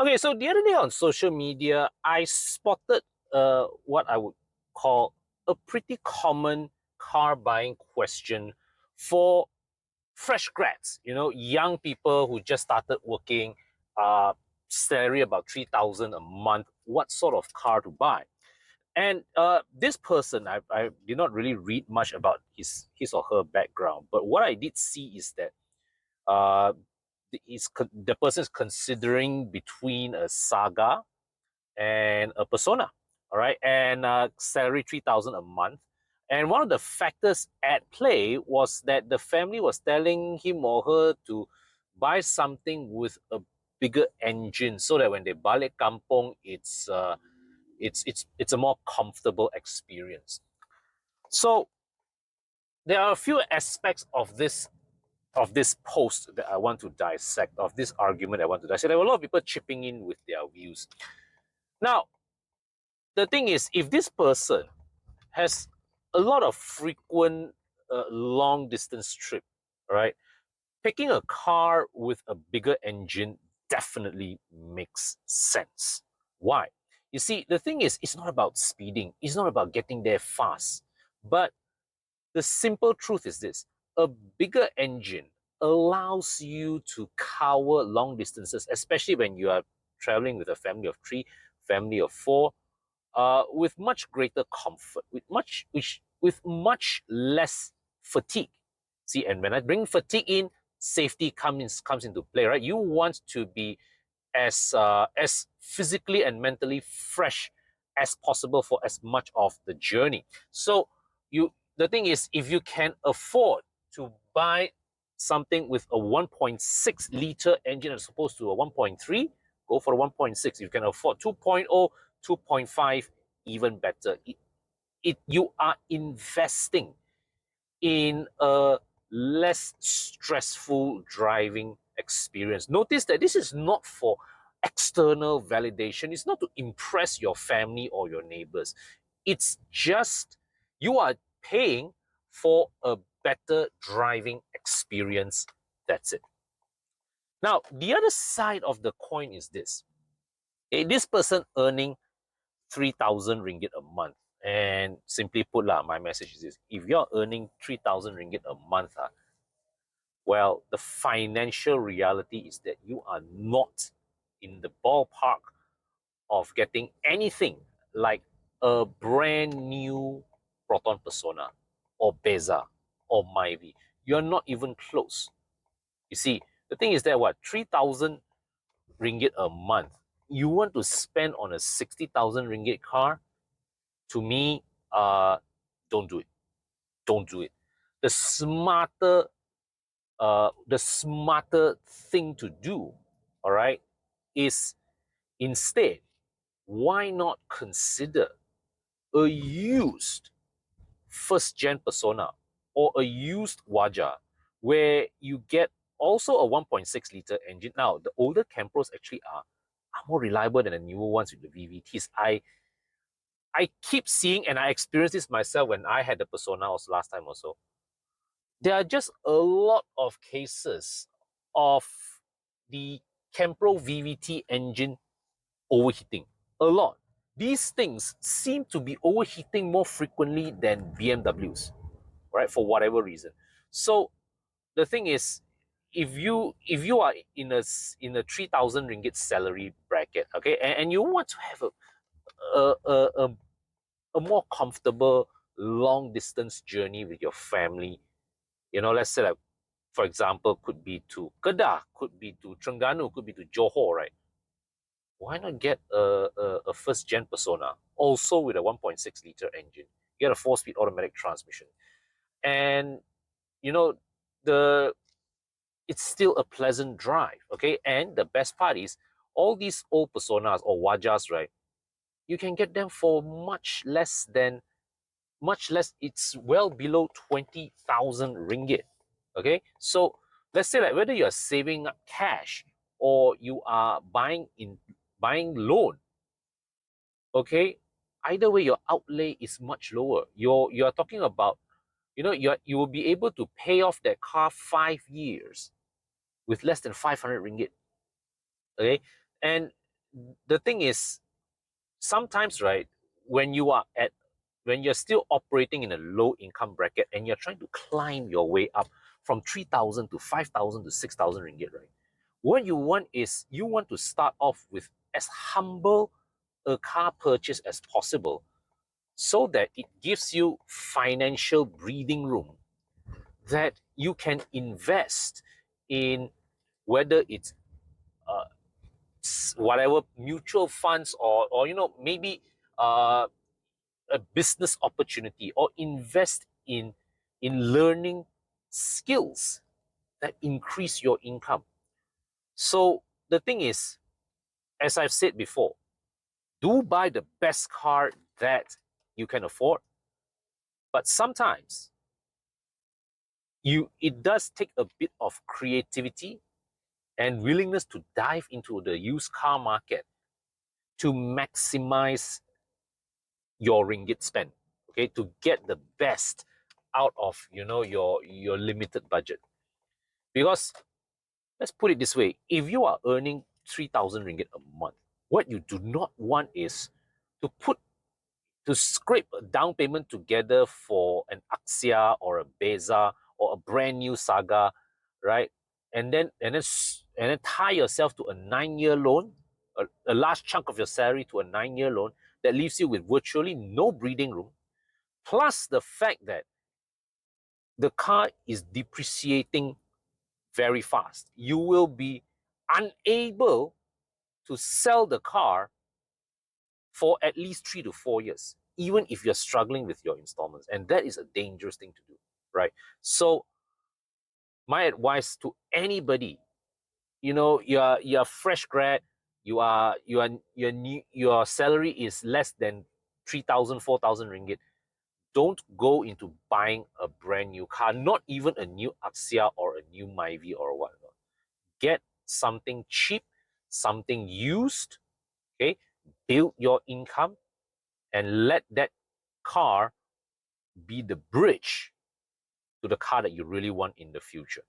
Okay, so the other day on social media, I spotted what I would call a pretty common car buying question for fresh grads, young people who just started working, salary about 3,000 a month, what sort of car to buy. And this person, I did not really read much about his or her background, but what I did see is that uh, the person is considering between a Saga and a Persona, all right, and salary 3,000 a month. And one of the factors at play was that the family was telling him or her to buy something with a bigger engine, so that when they balik kampong, it's a more comfortable experience. So there are a few aspects of this post that I want to dissect, of this argument I want to dissect. There were a lot of people chipping in with their views. Now, the thing is, if this person has a lot of frequent long distance trip, right? Picking a car with a bigger engine definitely makes sense. Why? You see, the thing is, it's not about speeding, it's not about getting there fast, but the simple truth is this: a bigger engine allows you to cover long distances, especially when you are traveling with a family of three, family of four, with much greater comfort, with much less fatigue. See, and when I bring fatigue in, safety comes into play, right? You want to be as physically and mentally fresh as possible for as much of the journey. So the thing is, if you can afford to buy something with a 1.6 liter engine as opposed to a 1.3, go for a 1.6. You can afford 2.0, 2.5, even better. You are investing in a less stressful driving experience. Notice that this is not for external validation. It's not to impress your family or your neighbors. It's just you are paying for a better driving experience. That's it. Now, the other side of the coin is this. This person earning 3,000 ringgit a month. And simply put, my message is this: if you're earning 3,000 ringgit a month, well, the financial reality is that you are not in the ballpark of getting anything like a brand new Proton Persona or Beza or Myvi. You're not even close. You see, the thing is that 3,000 ringgit a month, you want to spend on a 60,000 ringgit car? To me, don't do it. Don't do it. The smarter the smarter thing to do, all right, is instead, why not consider a used first gen Persona or a used Waja, where you get also a 1.6 liter engine. Now, the older Campros actually are more reliable than the newer ones with the VVTs. I keep seeing, and I experienced this myself when I had the Persona also last time also. There are just a lot of cases of the Campro VVT engine overheating. A lot. These things seem to be overheating more frequently than BMWs, right? For whatever reason. So the thing is, if you are in a 3,000 ringgit salary bracket, okay, and you want to have a, a, a a more comfortable long distance journey with your family, let's say, like, for example, could be to Kedah, could be to Terengganu, could be to Johor, right? Why not get a first gen Persona, also with a 1.6 liter engine? You get a 4-speed automatic transmission. And, you know, the it's still a pleasant drive, okay? And the best part is, all these old Personas or Wajas, right? You can get them for much less, it's well below 20,000 ringgit. Okay, so let's say, like, whether you're saving up cash or you are buying loan, okay, either way your outlay is much lower. You're talking about, you will be able to pay off that car 5 years with less than 500 ringgit. Okay, and the thing is, sometimes, right, when you are at when you're still operating in a low income bracket and you're trying to climb your way up from 3,000 to 5,000 to 6,000 ringgit, right? What you want is you want to start off with as humble a car purchase as possible so that it gives you financial breathing room that you can invest in, whether it's uh, whatever mutual funds, or maybe uh, a business opportunity, or invest in learning skills that increase your income. So the thing is, as I've said before, do buy the best car that you can afford, but sometimes it does take a bit of creativity and willingness to dive into the used car market to maximize your ringgit spend, okay, to get the best out of your limited budget. Because let's put it this way, if you are earning 3,000 ringgit a month, what you do not want is to put to scrape a down payment together for an Axia or a Beza or a brand new Saga, right? And then tie yourself to a 9-year loan, a large chunk of your salary to a 9-year loan that leaves you with virtually no breathing room. Plus the fact that the car is depreciating very fast. You will be unable to sell the car for at least 3 to 4 years, even if you're struggling with your installments. And that is a dangerous thing to do, right? So my advice to anybody, you're fresh grad, your salary is less than 3,000, 4,000 ringgit. Don't go into buying a brand new car, not even a new Axia or a new Myvi or whatnot. Get something cheap, something used, okay? Build your income and let that car be the bridge to the car that you really want in the future.